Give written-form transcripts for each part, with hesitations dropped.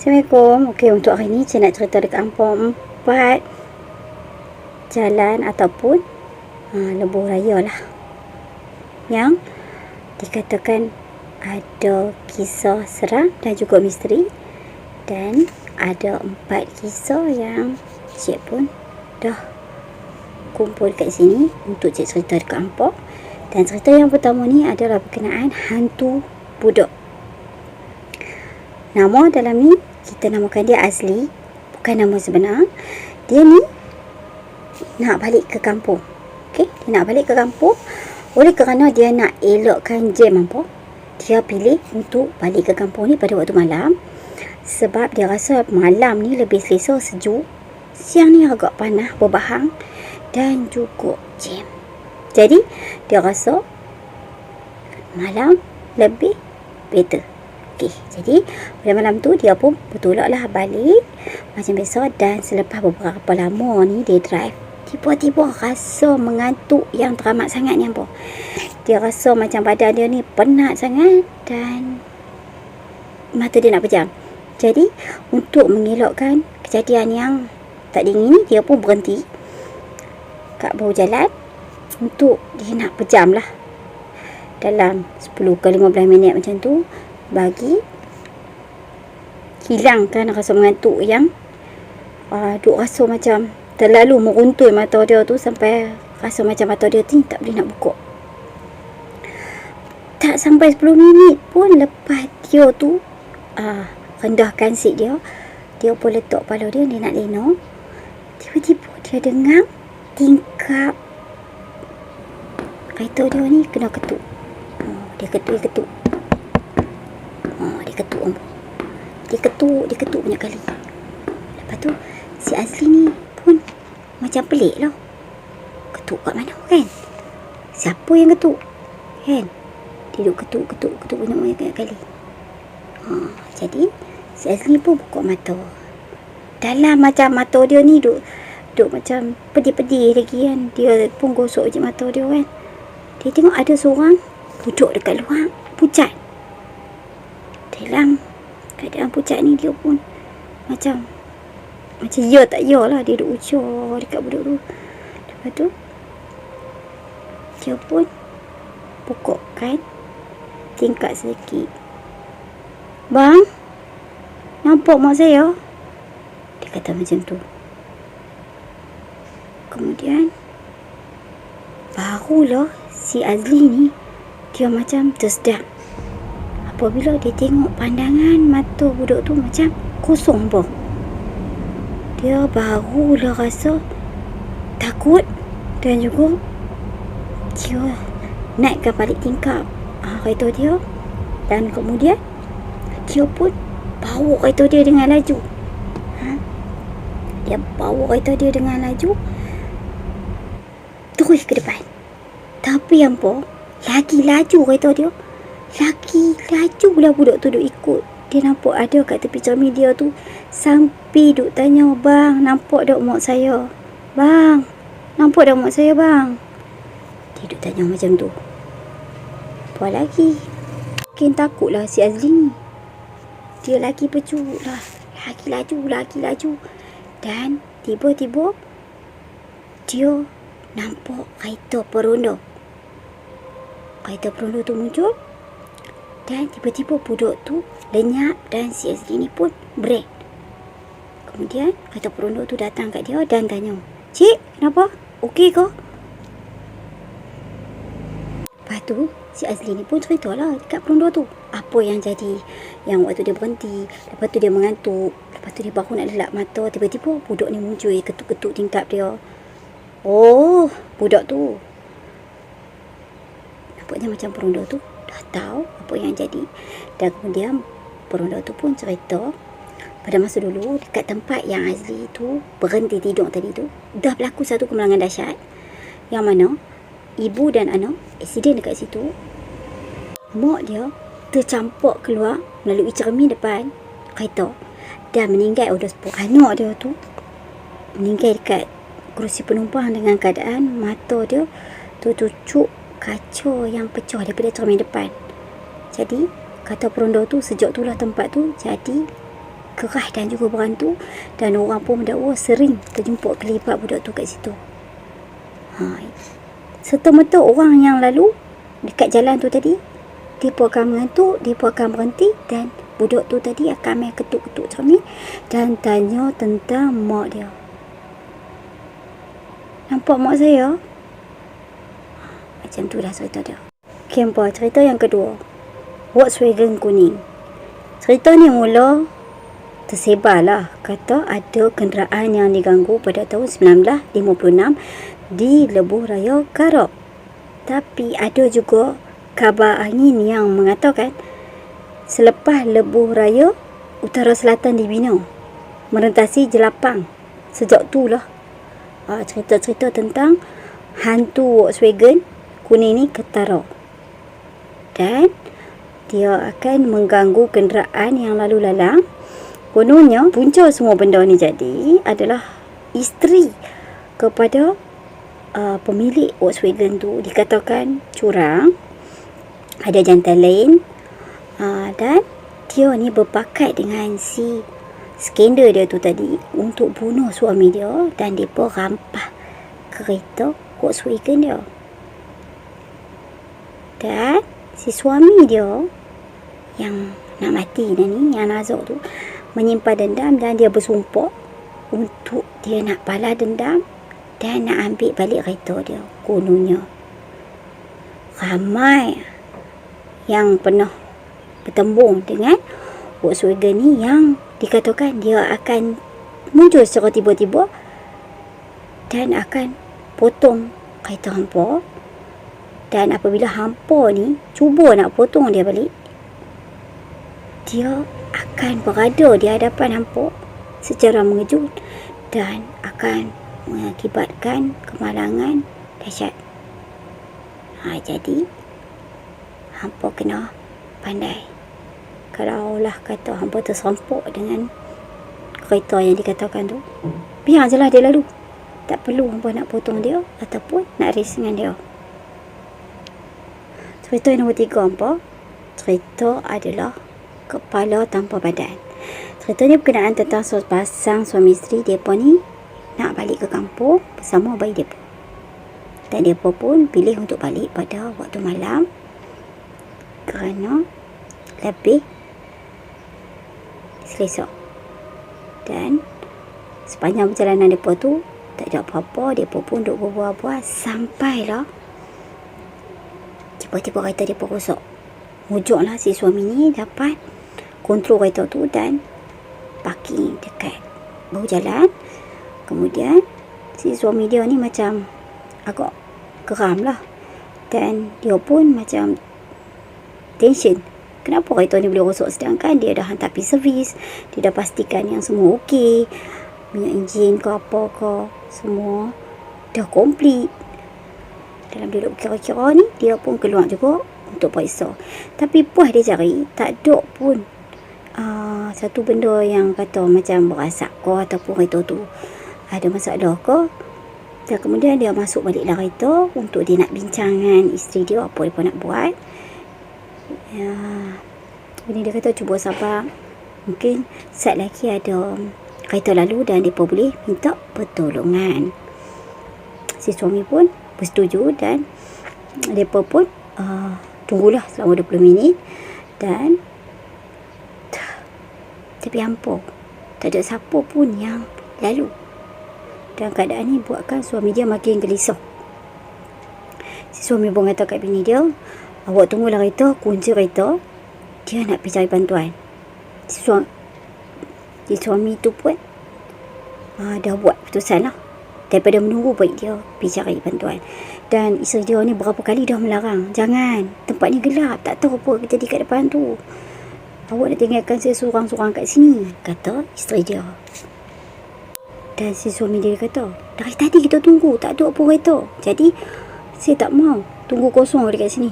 Assalamualaikum. Okey, untuk hari ni saya nak cerita dekat hangpa 4 jalan ataupun lebuh raya lah yang dikatakan ada kisah seram dan juga misteri, dan ada 4 kisah yang cik pun dah kumpul kat sini untuk cik cerita dekat hangpa. Dan cerita yang pertama ni adalah berkenaan hantu budak. Nama dalam ni kita namakan dia Azli, bukan nama sebenar. Dia ni nak balik ke kampung. Okey, dia nak balik ke kampung. Oleh kerana dia nak elakkan jam apa, dia pilih untuk balik ke kampung ni pada waktu malam. Sebab dia rasa malam ni lebih selesa, sejuk. Siang ni agak panas, berbahang dan juga jam. Jadi dia rasa malam lebih better. Okey, jadi pada malam tu dia pun bertolaklah balik macam biasa. Dan selepas beberapa lama ni dia drive, tiba-tiba rasa mengantuk yang teramat sangat ni apa. Dia rasa macam badan dia ni penat sangat dan mata dia nak pejam. Jadi untuk mengelakkan kejadian yang tak dingin ni, dia pun berhenti kat bahu jalan untuk dia nak pejam lah dalam 10 ke 15 minit macam tu, bagi hilangkan rasa mengantuk yang duk rasa macam terlalu meruntui mata dia tu, sampai rasa macam mata dia ni tak boleh nak buka. Tak sampai 10 minit pun lepas dia tu rendahkan seat dia, dia pun letak kepala dia nak lena. Tiba-tiba dia dengar tingkap kereta dia ni kena ketuk. Dia ketuk. Dia ketuk banyak kali. Lepas tu si Azli ni pun macam pelik lah. Ketuk kat mana kan? Siapa yang ketuk? Kan? Dia duk ketuk banyak kali. Jadi si Azli pun buka mata. Dalam macam mata dia ni duk macam pedih-pedih lagi kan. Dia pun gosok je mata dia kan. Dia tengok ada seorang duduk dekat luar pucat. Dalam keadaan pucat ni dia pun macam ya tak ya lah. Dia duduk ucap dekat budak tu. Lepas tu dia pun pokokkan tingkap sedikit. Bang, nampak mak saya? Dia kata macam tu. Kemudian barulah si Azli ni dia macam tersedak apabila dia tengok pandangan mata budak tu macam kosong apa. Dia barulah rasa takut dan juga dia naikkan balik tingkap kereta dia. Dan kemudian dia pun bawa kereta dia dengan laju. Dia bawa kereta dia dengan laju terus ke depan. Tapi apa, lagi laju kereta dia, lagi laju lah budak tu duk ikut. Dia nampak ada kat tepi cermin dia tu sampai duk tanya, bang, nampak tak mak saya? Bang, nampak tak mak saya bang? Dia duk tanya macam tu. Apa lagi? Makin takutlah si Azli ni. Dia lagi bercut lah, lagi laju. Dan tiba-tiba dia nampak kereta peronda. Kereta peronda tu muncul. Dan tiba-tiba budak tu lenyap dan si Azli ni pun break. Kemudian kereta peronda tu datang kat dia dan tanya, cik, kenapa? Okey ke? Lepas tu si Azli ni pun ceritalah dekat peronda tu apa yang jadi. Yang waktu dia berhenti, lepas tu dia mengantuk, lepas tu dia baru nak lelap mata, tiba-tiba budak ni muncul ketuk-ketuk tingkap dia. Oh, budak tu nampaknya macam peronda tu dah tahu apa yang jadi. Dan kemudian peronda tu pun cerita pada masa dulu dekat tempat yang Azli tu berhenti tidur tadi tu dah berlaku satu kemalangan dahsyat, yang mana ibu dan anak aksiden dekat situ. Mak dia tercampak keluar melalui cermin depan kereta dan meninggal oleh sebab anak dia tu meninggal dekat kerusi penumpang dengan keadaan mata dia tercucuk kaca yang pecah daripada cermin depan. Jadi kata peronda tu, sejak itulah tempat tu jadi kerah dan juga berantu, dan orang pun mendakwa sering terjumpa kelibat budak tu kat situ. Serta-merta orang yang lalu dekat jalan tu tadi, dia pun akan mengantuk, dia pun akan berhenti, dan budak tu tadi akan main ketuk-ketuk cermin dan tanya tentang mak dia. Nampak mak saya? Macam tu dah cerita dia. Kempa, cerita yang kedua, Volkswagen kuning. Cerita ni mula tersebarlah kata ada kenderaan yang diganggu pada tahun 1956 di Lebuh Raya Karak. Tapi ada juga kabar angin yang mengatakan selepas Lebuh Raya Utara Selatan dibina, merentasi Jelapang. Sejak tu lah cerita-cerita tentang hantu Volkswagen kuning ni ketara. Dan dia akan mengganggu kenderaan yang lalu lalang. Kononnya punca semua benda ni jadi adalah isteri kepada pemilik Volkswagen tu dikatakan curang, ada jantan lain, dan dia ni berpakat dengan si skandal dia tu tadi untuk bunuh suami dia, dan dia pun rampah kereta Volkswagen dia. Dan si suami dia yang nak mati ni, yang Nazak tu, menyimpan dendam dan dia bersumpah untuk dia nak balas dendam dan nak ambil balik kereta dia. Kononnya ramai yang pernah bertembung dengan Volkswagen ni yang dikatakan dia akan muncul secara tiba-tiba dan akan potong kereta hampa. Dan apabila hampa ni cuba nak potong dia balik, dia akan berada di hadapan hampa secara mengejut dan akan mengakibatkan kemalangan dahsyat. Jadi hampa kena pandai. Kalaulah kata hampa terserampok dengan kereta yang dikatakan tu, biar je lah dia lalu. Tak perlu hampa nak potong dia ataupun nak race dengan dia. Cerita yang nombor 3 hampa, cerita adalah kepala tanpa badan. Ceritanya berkenaan tentang sepasang suami isteri. Mereka ni nak balik ke kampung bersama bayi mereka. Dan mereka pun pilih untuk balik pada waktu malam kerana lebih selesa. Dan sepanjang perjalanan mereka tu tak ada apa-apa. Mereka pun duduk berbual-bual sampailah tiba-tiba kereta mereka rosak. Mujuklah si suami ni dapat kontrol kereta tu dan parking dekat bahu jalan. Kemudian si suami dia ni macam agak geram lah, dan dia pun macam tension. Kenapa kereta ni boleh rosak sedangkan dia dah hantar pergi servis, dia dah pastikan yang semua okey, minyak enjin ke apa ke semua dah komplit. Dalam duduk kira-kira ni dia pun keluar juga untuk periksa. Tapi puas dia cari, tak ada pun satu benda yang kata macam berasap ke ataupun kereta tu ada masalah ke. Dan kemudian dia masuk balik dalam kereta untuk dia nak bincang dengan isteri dia apa dia nak buat. Ini dia kata cuba sabar, mungkin saat lagi ada kereta lalu dan dia boleh minta pertolongan. Si suami pun bersetuju dan mereka pun tunggulah selama 20 minit. Dan tapi hampa, tak ada siapa pun yang lalu. Dan keadaan ni buatkan suami dia makin gelisah. Si suami pun kata kat bini dia, awak tunggulah kereta, kunci kereta, dia nak pergi cari bantuan. Si suami tu pun dah buat keputusan lah. Daripada menunggu, baik dia pergi cari bantuan. Dan isteri dia ni berapa kali dah melarang, jangan, tempat ni gelap, tak tahu apa jadi kat depan tu. Awak nak tinggalkan saya sorang-sorang kat sini, kata isteri dia. Dan si suami dia kata, dari tadi kita tunggu, tak ada apa kereta. Jadi saya tak mau tunggu kosong dekat sini.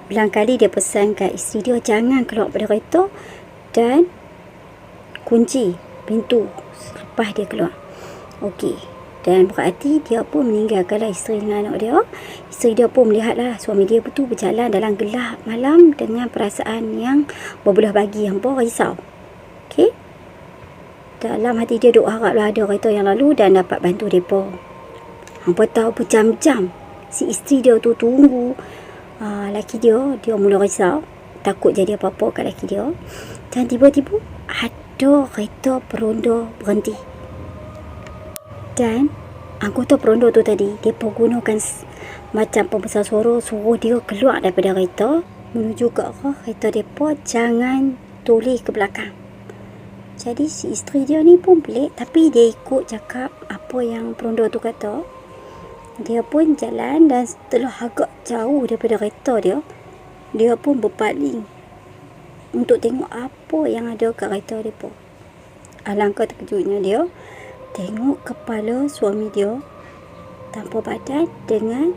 Belang kali dia pesan kat isteri dia jangan keluar pada kereta dan kunci pintu selepas dia keluar. Okey. Dan berarti dia pun meninggalkanlah isteri dengan anak dia. Isteri dia pun melihatlah suami dia betul berjalan dalam gelap malam dengan perasaan yang berbelah bagi, hampa risau. Okey. Dalam hati dia duk haraplah ada kereta yang lalu dan dapat bantu mereka. Hampa tahu berjam-jam si isteri dia tu tunggu laki dia mula risau, takut jadi apa-apa kat laki dia. Dan tiba-tiba ada kereta peronda berhenti. Dan anggota peronda tu tadi, dia gunakan macam pembesar suara, suruh dia keluar daripada kereta menuju ke arah kereta mereka, jangan toleh ke belakang. Jadi si isteri dia ni pun pelik, tapi dia ikut cakap apa yang peronda tu kata. Dia pun jalan dan setelah agak jauh daripada kereta dia pun berpaling untuk tengok apa yang ada kat kereta mereka. Alangkah terkejutnya dia tengok kepala suami dia tanpa badan dengan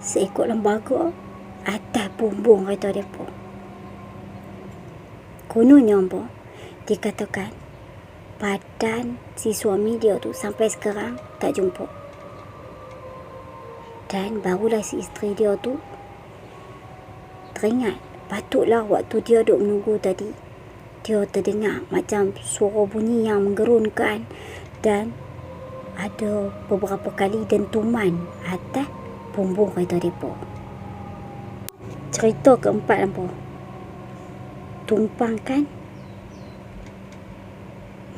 seekor lembaga atas bumbung kereta mereka. Kononnya apa? Dikatakan badan si suami dia tu sampai sekarang tak jumpa. Dan barulah si isteri dia tu teringat, patutlah waktu dia duk menunggu tadi, dia terdengar macam suara bunyi yang menggerunkan dan ada beberapa kali dentuman atas bumbung kereta mereka. Cerita keempat apa? Tumpangkan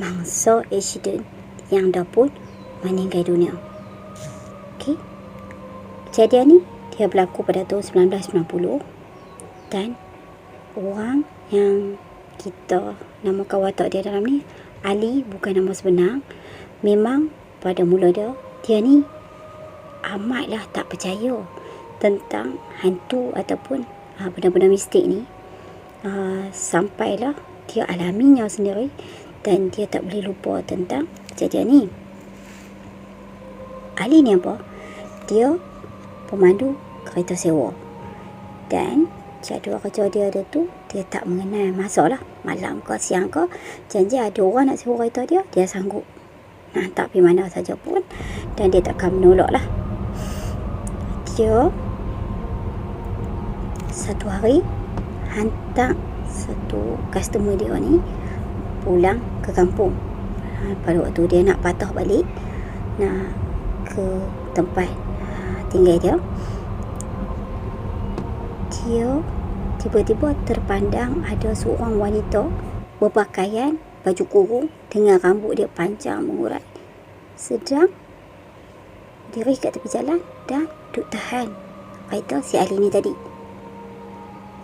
mangsa accident yang dah pun meninggal dunia. Okey. Kejadian ni dia berlaku pada tahun 1990 dan orang yang kita namakan watak dia dalam ni Ali, bukan nama sebenar. Memang pada mula dia ni amatlah tak percaya tentang hantu ataupun benda-benda mistik ni. Sampailah dia alaminya sendiri dan dia tak boleh lupa tentang kejadian ni. Ali ni apa? Dia pemandu kereta sewa. Dan jadual kerja dia tu, dia tak mengenal masa lah, malam ke siang ke. Janji ada orang nak sewa kereta dia sanggup nak hantar pergi mana saja pun, dan dia takkan menolak lah. Dia satu hari hantar satu customer dia ni pulang ke kampung. Pada waktu dia nak patah balik nak ke tempat tinggal dia tiba-tiba terpandang ada seorang wanita berpakaian baju kurung dengan rambut dia panjang mengurat, sedang diri kat tepi jalan dan duk tahan kereta si Ali ni tadi.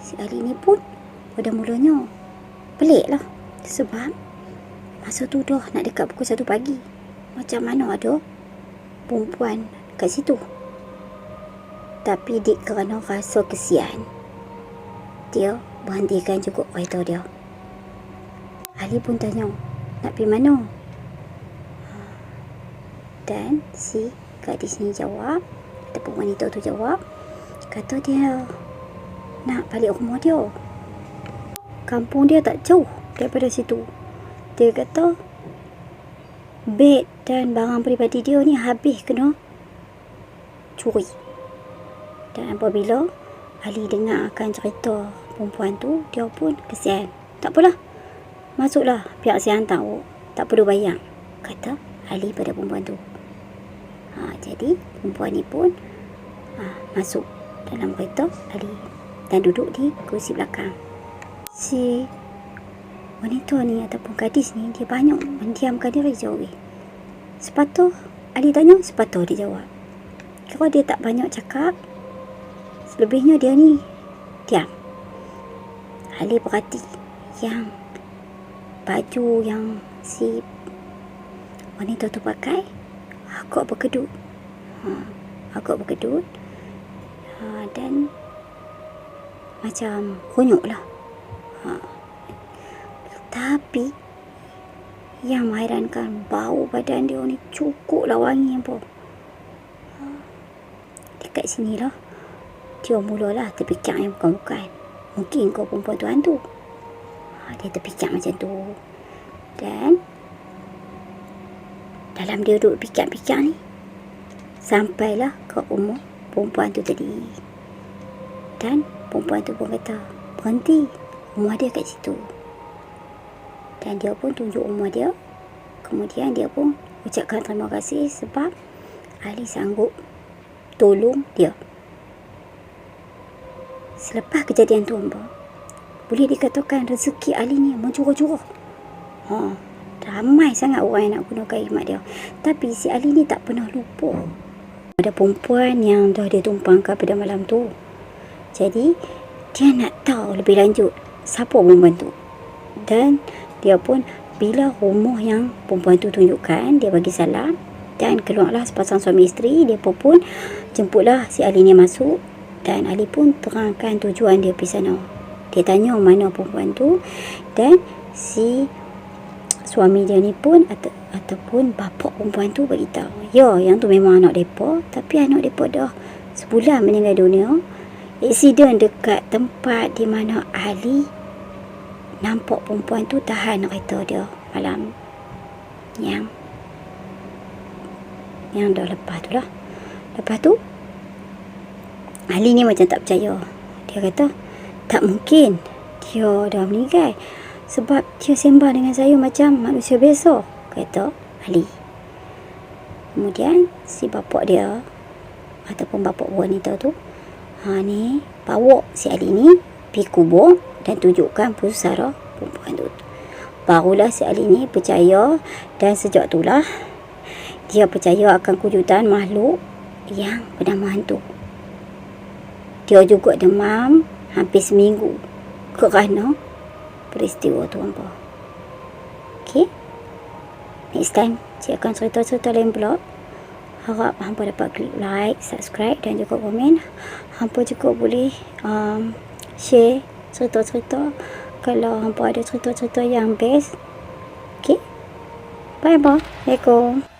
Si Ali ni pun pada mulanya pelik lah, sebab masa tu dah nak dekat pukul 1 pagi. Macam mana ada perempuan kat situ? Tapi kerana rasa kesian, dia berhentikan juga kereta dia. Ali pun tanya, nak pergi mana? Dan si gadis ni jawab, ataupun wanita tu jawab, kata dia nak balik rumah dia. Kampung dia tak jauh daripada situ. Dia kata beg dan barang peribadi dia ni habis kena curi. Dan apabila Ali dengar akan cerita perempuan tu, dia pun kesian. Tak apalah, masuklah, pihak saya hantar, tak perlu bayar, kata Ali pada perempuan tu. Jadi perempuan ni pun masuk dalam kereta Ali dan duduk di kursi belakang. Si wanita ni ataupun gadis ni, dia banyak mendiamkan diri jauh. Sepatut Ali tanya, sepatut dia jawab. Kalau dia tak banyak cakap, selebihnya dia ni diam. Ali perhati yang baju yang si wanita tu pakai agak berkedut. Dan macam kunyuk lah. Tapi yang menghairankan, bau badan dia ni cukup lah wangi apa. Dekat sinilah dia mulalah terfikir yang bukan-bukan. Mungkin kau perempuan tu hantu. Dia terfikir macam tu. Dan dalam dia duduk fikir-fikir ni, sampailah ke umur perempuan tu tadi. Dan perempuan tu pun kata, berhenti, rumah dia kat situ. Dan dia pun tunjuk rumah dia. Kemudian dia pun ucapkan terima kasih sebab Ali sanggup tolong dia. Selepas kejadian tu, boleh dikatakan rezeki Ali ni mencurah-curah. Ramai sangat orang yang nak gunakan khidmat dia. Tapi si Ali ni tak pernah lupa ada perempuan yang dah dia tumpangkan pada malam tu. Jadi dia nak tahu lebih lanjut siapa perempuan tu. Dan dia pun bila rumah yang perempuan tu tunjukkan, dia bagi salam dan keluarlah sepasang suami isteri. Dia pun jemputlah si Ali ni masuk. Dan Ali pun terangkan tujuan dia pergi sana. Dia tanya mana perempuan tu. Dan si suami dia ni pun ataupun bapa perempuan tu beritahu, ya, yang tu memang anak mereka, tapi anak mereka dah sebulan meninggal dunia. Aksiden dekat tempat di mana Ali nampak perempuan tu tahan kereta dia malam yang dah lepas tu lah. Lepas tu Ali ni macam tak percaya. Dia kata tak mungkin dia dah meninggal, sebab dia sembah dengan saya macam manusia biasa, kata Ali. Kemudian si bapak dia ataupun bapak wanita tu ni bawa si Ali ni pergi kubur dan tunjukkan pusara perempuan tu. Barulah si Ali ni percaya, dan sejak itulah dia percaya akan wujudan makhluk yang bernama hantu. Dia juga demam hampir seminggu kerana peristiwa tu, hampa. Okay, next time cik akan cerita-cerita lain pula. Harap hampa dapat klik like, subscribe dan juga komen. Hampa juga boleh share cerita-cerita kalau hampa ada cerita-cerita yang best. Okay, bye bye. Assalamualaikum.